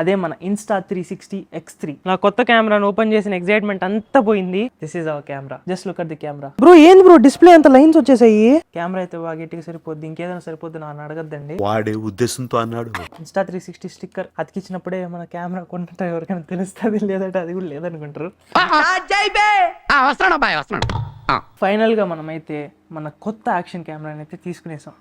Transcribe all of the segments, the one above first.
అదే మన Insta360X3. నా కొత్త కెమెరాను ఓపెన్ చేసిన ఎక్సైట్మెంట్ అంతా పోయింది. This is our camera. Just look at the camera. Bro ఏంది బ్రో డిస్ప్లే అంత లైన్స్ వచ్చేసాయి? కెమెరా అయితే బాగా గట్టిగా సరిపోద్ది, ఇంకేదైనా సరిపోద్ది నా అడగద్దండి. వాడే ఉద్దేశంతో అన్నాడు. Insta360 స్టిక్కర్ అతికిచ్చినప్పుడే మన కెమెరా కొంటే ఎవరికైనా తెలుస్తుంది, లేదంటే అది కూడా లేదనుకుంటారు. ఫైనల్ గా మనమైతే మన కొత్త యాక్షన్ కెమెరాని అయితే తీసుకునేసాం.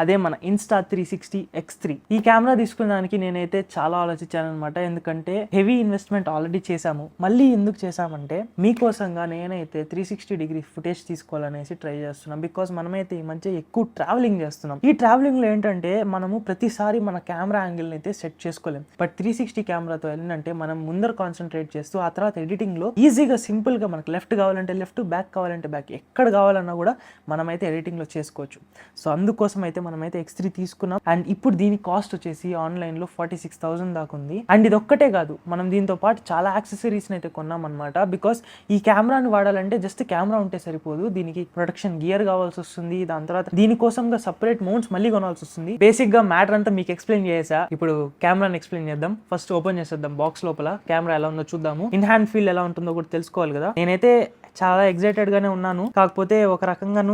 అదే మన Insta360X3. ఈ కెమెరా తీసుకునేదానికి నేనైతే చాలా ఆలోచించాను అనమాట. ఎందుకంటే హెవీ ఇన్వెస్ట్మెంట్ ఆల్రెడీ చేశాము. మళ్ళీ ఎందుకు చేశామంటే మీకోసంగా నేనైతే 360 డిగ్రీ ఫుటేజ్ తీసుకోవాలనేసి ట్రై చేస్తున్నాం. బికాస్ మనమైతే ఈ మధ్య ఎక్కువ ట్రావెలింగ్ చేస్తున్నాం. ఈ ట్రావెలింగ్లో ఏంటంటే మనము ప్రతిసారి మన కెమెరా యాంగిల్ని అయితే సెట్ చేసుకోలేం. బట్ 360 కెమెరాతో ఏంటంటే మనం ముందర కాన్సన్ట్రేట్ చేస్తూ ఆ తర్వాత ఎడిటింగ్లో ఈజీగా సింపుల్గా మనకు లెఫ్ట్ కావాలంటే లెఫ్ట్, బ్యాక్ కావాలంటే బ్యాక్, ఎక్కడ కావాలన్నా కూడా మనమైతే ఎడిటింగ్లో చేసుకోవచ్చు. సో అందుకోసం అయితే మనమైతే X3 తీసుకున్నాం. అండ్ ఇప్పుడు దీని కాస్ట్ వచ్చేసి ఆన్లైన్లో 46,000 దాకా ఉంది. అండ్ ఇది ఒక్కటే కాదు, మనం దీంతో పాటు చాలా యాక్సెసరీస్ని అయితే కొన్నాం అనమాట. బికాస్ ఈ కెమెరాని వాడాలంటే జస్ట్ కెమెరా ఉంటే సరిపోదు, దీనికి ప్రొటెక్షన్ గియర్ కావాల్సి వస్తుంది. దాని తర్వాత దీనికోసంగా సపరేట్ మౌంట్స్ మళ్ళీ కొనాల్సి వస్తుంది. బేసిక్గా మ్యాటర్ అంతా మీకు ఎక్స్ప్లెయిన్ చేసా. ఇప్పుడు కెమెరాని ఎక్స్ప్లెయిన్ చేద్దాం. ఫస్ట్ ఓపెన్ చేసేద్దాం బాక్స్ లోపల కెమెరా ఎలా ఉందో చూద్దాము. ఇన్ హ్యాండ్ ఫీల్ ఎలా ఉంటుందో కూడా తెలుసుకోవాలి కదా. నేనైతే చాలా ఎక్సైటెడ్ గానే ఉన్నాను. కాకపోతే ఒక రకంగాను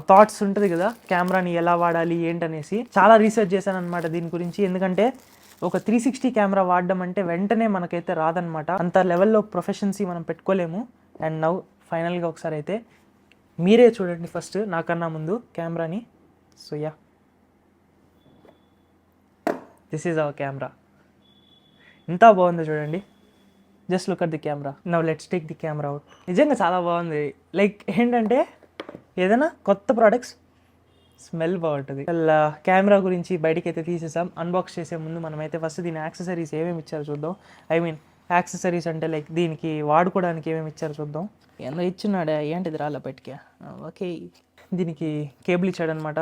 థాట్స్ ఉంటుంది కదా, కెమెరాని ఎలా వాడాలి ఏంటనేసి చాలా రీసెర్చ్ చేశాను అనమాట దీని గురించి. ఎందుకంటే ఒక 360 కెమెరా వాడడం అంటే వెంటనే మనకైతే రాదనమాట. అంత లెవెల్లో ప్రొఫెషన్సీ మనం పెట్టుకోలేము. అండ్ నౌ ఫైనల్గా ఒకసారి అయితే మీరే చూడండి ఫస్ట్ నాకన్నా ముందు కెమెరాని. So yeah, this is our camera. ఎంత బాగుందో చూడండి. Just look at the camera. Now let's take the camera out. నిజంగా చాలా బాగుంది. లైక్ ఏంటంటే ఏదైనా కొత్త ప్రోడక్ట్స్ స్మెల్ బాగుంటుంది. అలా కెమెరా గురించి బయటికి అయితే తీసేసాం. అన్బాక్స్ చేసే ముందు మనమైతే ఫస్ట్ దీని యాక్సెసరీస్ ఏమేమి ఇచ్చారో చూద్దాం. ఐ మీన్ యాక్సెసరీస్ అంటే లైక్ దీనికి వాడుకోవడానికి ఏమేమి ఇచ్చారో చూద్దాం. ఏమో ఇచ్చున్నాడా, ఏంటిది రాలా బయటికి. ఓకే, దీనికి కేబుల్ ఇచ్చాడనమాట,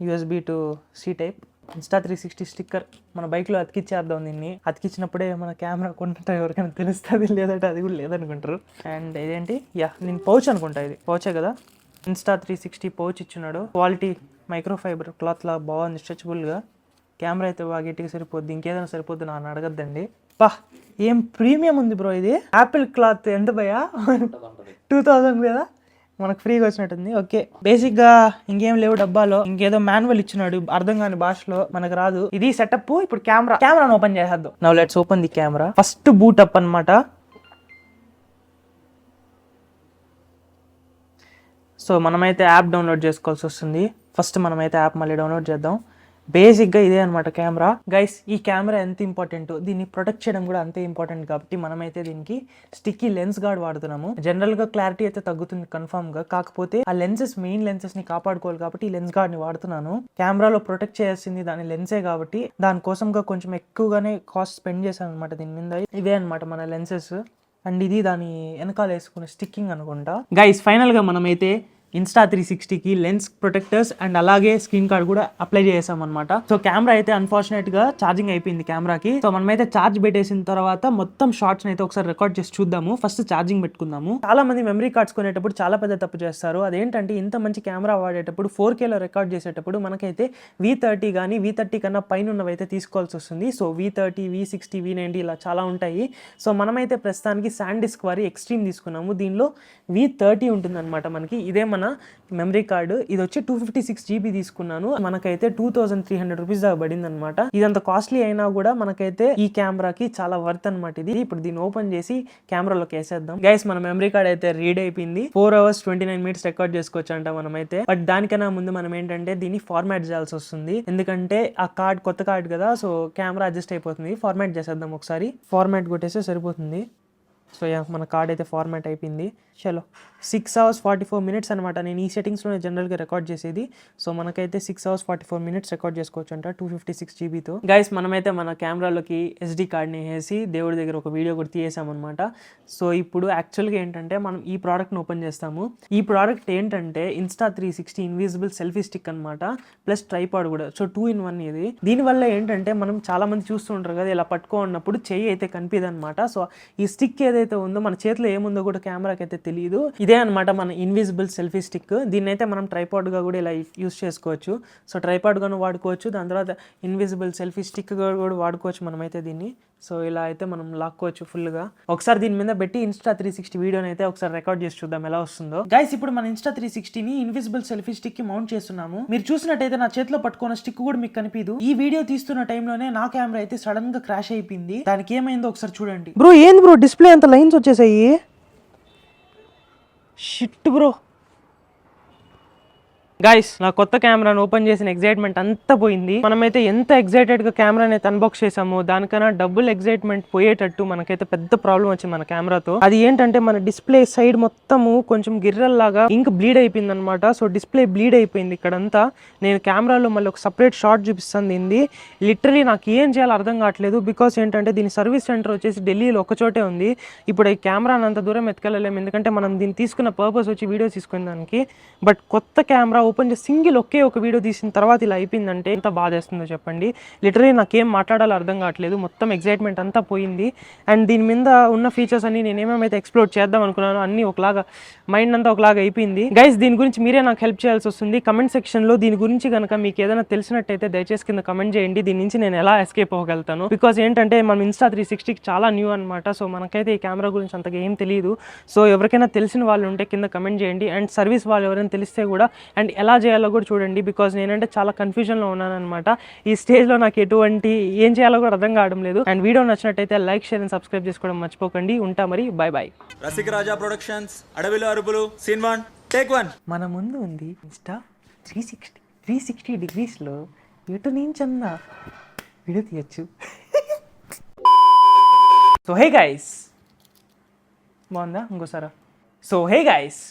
USB to C type. Insta360 sticker మన బైక్లో అతికిచ్చేద్దాం. దీన్ని అతికిచ్చినప్పుడే మన కెమెరా కొంటే ఎవరికైనా తెలుస్తుంది, లేదంటే అది కూడా లేదనుకుంటారు. అండ్ ఇదేంటి, యా నేను పౌచ్ అనుకుంటా, ఇది పౌచే కదా. Insta360 పౌచ్ ఇచ్చున్నాడు. క్వాలిటీ మైక్రోఫైబర్ క్లాత్ లా బాగుంది, స్ట్రెచబుల్గా. కెమెరా అయితే బాగా గట్టిగా సరిపోద్ది, ఇంకేదైనా సరిపోద్ది నా అడగద్దండి. పా ఏం ప్రీమియం ఉంది బ్రో ఇది. యాపిల్ క్లాత్ ఎంత భయ్యా, 2000 కదా, మనకు ఫ్రీగా వచ్చినట్టుంది. ఓకే, బేసిక్ గా ఇంకేం లేవు డబ్బాలో. ఇంకేదో మాన్యువల్ ఇచ్చినాడు అర్థం కాని భాషలో, మనకు రాదు. ఇది సెటప్. ఇప్పుడు కెమెరాను ఓపెన్ చేసేద్దాం. Now let's open the camera. First boot up అనమాట. సో మనమైతే యాప్ డౌన్లోడ్ చేసుకోవాల్సి వస్తుంది. ఫస్ట్ మనమైతే యాప్ మళ్ళీ డౌన్లోడ్ చేద్దాం. బేసిక్గా ఇదే అనమాట కెమెరా. గైస్, ఈ కెమెరా ఎంత ఇంపార్టెంట్, దీన్ని ప్రొటెక్ట్ చేయడం కూడా అంతే ఇంపార్టెంట్. కాబట్టి మనమైతే దీనికి స్టిక్కీ లెన్స్ గార్డ్ వాడుతున్నాము. జనరల్గా క్లారిటీ అయితే తగ్గుతుంది కన్ఫామ్గా, కాకపోతే ఆ లెన్సెస్, మెయిన్ లెన్సెస్ని కాపాడుకోవాలి కాబట్టి ఈ లెన్స్ గార్డ్ని వాడుతున్నాను. కెమెరాలో ప్రొటెక్ట్ చేయాల్సింది దాని లెన్సే కాబట్టి దానికోసంగా కొంచెం ఎక్కువగానే కాస్ట్ స్పెండ్ చేశాను అనమాట దీని మీద. ఇవే అనమాట మన లెన్సెస్. అండ్ ఇది దాని వెనకాల వేసుకునే స్టిక్కింగ్ అనుకుంటా. గైస్, ఫైనల్గా మనమైతే Insta360కి లెన్స్ ప్రొటెక్టర్స్ అండ్ అలాగే స్క్రీన్ కార్డ్ కూడా అప్లై చేసాం అనమాట. సో కెమెరా అయితే అన్ఫార్చునేట్ గా ఛార్జింగ్ అయిపోయింది కెమెరాకి. సో మనమైతే ఛార్జ్ పెట్టేసిన తర్వాత మొత్తం షార్ట్స్ అయితే ఒకసారి రికార్డ్ చేసి చూద్దాము. ఫస్ట్ ఛార్జింగ్ పెట్టుకుందాము. చాలా మంది మెమరీ కార్డ్స్ కొనేటప్పుడు చాలా పెద్ద తప్పు చేస్తారు. అదేంటంటే ఇంత మంచి కెమెరా వాడేటప్పుడు 4Kలో రికార్డ్ చేసేటప్పుడు మనకైతే V30 కానీ V30 కన్నా పైన ఉన్నవైతే తీసుకోవాల్సి వస్తుంది. సో V30, V60, V90 ఇలా చాలా ఉంటాయి. సో మనమైతే ప్రస్తుతానికి శాండిస్క్ వారి ఎక్స్ట్రీమ్ తీసుకున్నాము. దీనిలో V30 ఉంటుంది అనమాట మనకి. ఇదే మన మెమరీ కార్డు. ఇది వచ్చి 256 GB తీసుకున్నాను. మనకైతే 2300 రూపీస్ దాకా పడింది అనమాట. ఇదంత కాస్ట్లీ అయినా కూడా మనకైతే ఈ కెమెరాకి చాలా వర్త్ అనమాట ఇది. ఇప్పుడు దీన్ని ఓపెన్ చేసి కెమెరాలోకి వేసేద్దాం. గైస్, మన మెమరీ కార్డ్ అయితే రీడ్ అయిపోయింది. 4 hours 29 minutes రికార్డ్ చేసుకోవచ్చు అంట మనమైతే. బట్ దానికన్నా ముందు మనం ఏంటంటే దీన్ని ఫార్మాట్ చేయాల్సి వస్తుంది. ఎందుకంటే ఆ కార్డ్ కొత్త కార్డ్ కదా, సో కెమెరా అడ్జస్ట్ అయిపోతుంది. ఫార్మాట్ చేసేద్దాం ఒకసారి. ఫార్మాట్ కొట్టేస్తే సరిపోతుంది. సో యా, మన కార్డ్ అయితే ఫార్మాట్ అయిపోయింది. చలో, 6 hours 44 minutes అనమాట. నేను ఈ సెట్టింగ్స్లోనే జనరల్గా రికార్డ్ చేసేది. సో మనకైతే 6 hours 44 minutes రికార్డ్ చేసుకోవచ్చు అంట 256 GBతో. గైస్, మనమైతే మన కెమెరాలోకి SD కార్డ్ని వేసి దేవుడి దగ్గర ఒక వీడియో కూడా తీసామన్నమాట. సో ఇప్పుడు యాక్చువల్గా ఏంటంటే మనం ఈ ప్రోడక్ట్ని ఓపెన్ చేస్తాము. ఈ ప్రోడక్ట్ ఏంటంటే Insta360 ఇన్విజిబుల్ సెల్ఫీ స్టిక్ అనమాట, ప్లస్ ట్రైపాడ్ కూడా. సో 2-in-1 ఇది. దీనివల్ల ఏంటంటే మనం చాలా మంది చూస్తూ ఉంటారు కదా, ఇలా పట్టుకున్నప్పుడు చెయ్యి అయితే కనిపిదనమాట. సో ఈ స్టిక్ ఏదైతే ఏదైతే ఉందో మన చేతిలో ఏముందో కూడా కెమెరాకి అయితే తెలియదు. ఇదే అనమాట మన ఇన్విజిబుల్ సెల్ఫీ స్టిక్. దీన్ని అయితే మనం ట్రైపాడ్గా కూడా ఇలా యూస్ చేసుకోవచ్చు. సో ట్రైపాడ్గాను వాడుకోవచ్చు, దాని తర్వాత ఇన్విజిబుల్ సెల్ఫీ స్టిక్ కూడా వాడుకోవచ్చు మనమైతే దీన్ని. సో ఇలా అయితే మనం లాక్కోవచ్చు ఫుల్గా. ఒకసారి దీని మీద పెట్టి Insta360 వీడియోని అయితే ఒకసారి రికార్డ్ చేసి చూద్దాం ఎలా వస్తుందో. గైస్ ఇప్పుడు మన Insta360ని ఇన్విజిబుల్ సెల్ఫీ స్టిక్ కి మౌంట్ చేస్తున్నాము. మీరు చూసినట్టయితే నా చేతిలో పట్టుకున్న స్టిక్ కూడా మీకు కనిపించదు. ఈ వీడియో తీస్తున్న టైంలోనే నా కెమెరా అయితే సడన్ గా క్రాష్ అయిపోయింది. దానికి ఏమైందో ఒకసారి చూడండి. బ్రో ఏంది బ్రో డిస్ప్లే అంత లైన్స్ వచ్చేసాయి? Shit bro. గైస్ నా కొత్త కెమెరాను ఓపెన్ చేసిన ఎగ్జైట్మెంట్ అంతా పోయింది. మనమైతే ఎంత ఎగ్జైటెడ్ గా కెమెరాని అయితే అన్బాక్స్ చేసామో దానికన్నా డబుల్ ఎగ్జైట్మెంట్ పోయేటట్టు మనకైతే పెద్ద ప్రాబ్లం వచ్చింది మన కెమెరాతో. అది ఏంటంటే మన డిస్ప్లే సైడ్ మొత్తము కొంచెం గిర్రల్లాగా ఇంక్ బ్లీడ్ అయిపోయింది అనమాట. సో డిస్ప్లే బ్లీడ్ అయిపోయింది ఇక్కడంతా. నేను కెమెరాలో మళ్ళీ ఒక సపరేట్ షాట్ చూపిస్తాను దీన్ని. లిటరలీ నాకు ఏం చేయాలో అర్థం కావట్లేదు. బికాస్ ఏంటంటే దీని సర్వీస్ సెంటర్ వచ్చేసి ఢిల్లీలో ఒకచోటే ఉంది. ఇప్పుడు ఈ కెమెరాని అంత దూరం ఎత్తుకెళ్ళలేము, ఎందుకంటే మనం దీన్ని తీసుకున్న పర్పస్ వచ్చి వీడియో తీసుకునే దానికి. బట్ కొత్త కెమెరా ఓపెన్ చేసి సింగిల్ ఒకే ఒక వీడియో తీసిన తర్వాత ఇలా అయిపోయిందంటే ఎంత బాధేస్తుందో చెప్పండి. లిటరలీ నాకేం మాట్లాడాలో అర్థం కావట్లేదు. మొత్తం ఎగ్జైట్మెంట్ అంతా పోయింది. అండ్ దీని మీద ఉన్న ఫీచర్స్ అన్ని నేను ఏమేమైతే ఎక్స్ప్లోర్ చేద్దాం అనుకున్నానో అన్నీ ఒకలాగా మైండ్ అంతా ఒకలాగా అయిపోయింది. గైస్ దీని గురించి మీరే నాకు హెల్ప్ చేయాల్సి వస్తుంది. కమెంట్ సెక్షన్లో దీని గురించి కనుక మీకు ఏదైనా తెలిసినట్టయితే దయచేసి కింద కమెంట్ చేయండి. దీని నుంచి నేను ఎలా ఎస్కేప్ అవ్వగలుగుతాను. బికాస్ ఏంటంటే మనం Insta360 చాలా న్యూ అనమాట. సో మనకైతే ఈ కెమెరా గురించి అంతగా ఏం తెలియదు. సో ఎవరికైనా తెలిసిన వాళ్ళు ఉంటే కింద కమెంట్ చేయండి. అండ్ సర్వీస్ వాళ్ళు ఎవరైనా తెలిస్తే కూడా అండ్ ఎలా చేయాలో కూడా చూడండి. బికాజ్ నేనంటే చాలా కన్ఫ్యూజన్లో ఉన్నాను అనమాట. ఈ స్టేజ్లో నాకు ఎటువంటి ఏం చేయాలో కూడా అర్థం కావడం లేదు. అండ్ వీడియో నచ్చినట్టయితే లైక్, షేర్ అండ్ సబ్స్క్రైబ్ చేసుకోవడం మర్చిపోకండి. ఉంటా మరి, బాయ్ బాయ్. రసిక రాజా ప్రొడక్షన్స్, అడవిలో అరుపులు, సీన్ 1 టేక్ 1. మన ముందు ఉంది Insta360 360 degreesలో ఎటు నుంచన్నా వీడియో తీయచ్చు. సో హే గైస్, బాగుందా? ఇంకోసారా. So hey guys,